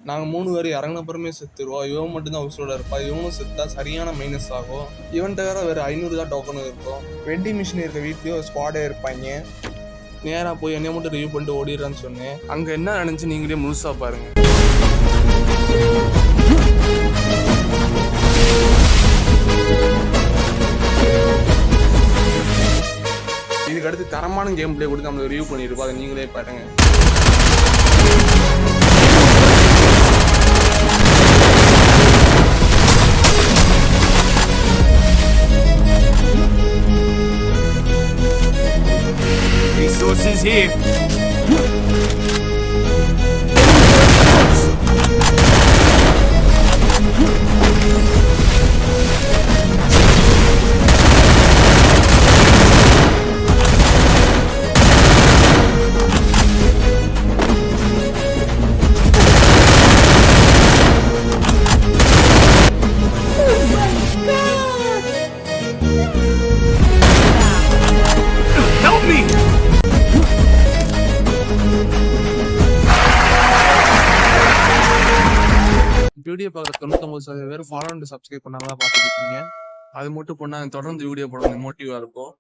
நாங்கள் 3 பேர் இறங்கின அப்புறமே செத்துருவோம். இவன் மட்டும்தான் உசுரோட இருப்பா. இவனும் செத்தா சரியான மைனஸ் ஆகும். இவன்கிட்ட வேற வேறு 500 தான் டோக்கனும் இருக்கும். வெண்டிங் மிஷின் இருக்க வீட்லேயும் ஒரு ஸ்குவாடே இருப்பாங்க. நேராக போய் என்னைய மட்டும் ரிவ்யூ பண்ணிட்டு ஓடிடுறான்னு சொன்னேன். அங்கே என்ன நடந்துச்சு நீங்களே முழுசாக பாருங்க. இதுக்கு அடுத்து தரமான கேம் பிளே கொடுத்து நம்மளை ரிவ்யூ பண்ணியிருப்போம். அதை நீங்களே பாருங்க. Resources here. Help me! Video பார்க்குற 99% பேர் ஃபாலோ அண்ட் சப்ஸ்கிரைப் பண்ணாமல் தான் பார்த்துட்டு இருக்கீங்க. அது மட்டும் பண்ணால் தொடர்ந்து வீடியோ போட மோட்டிவாக இருக்கும்.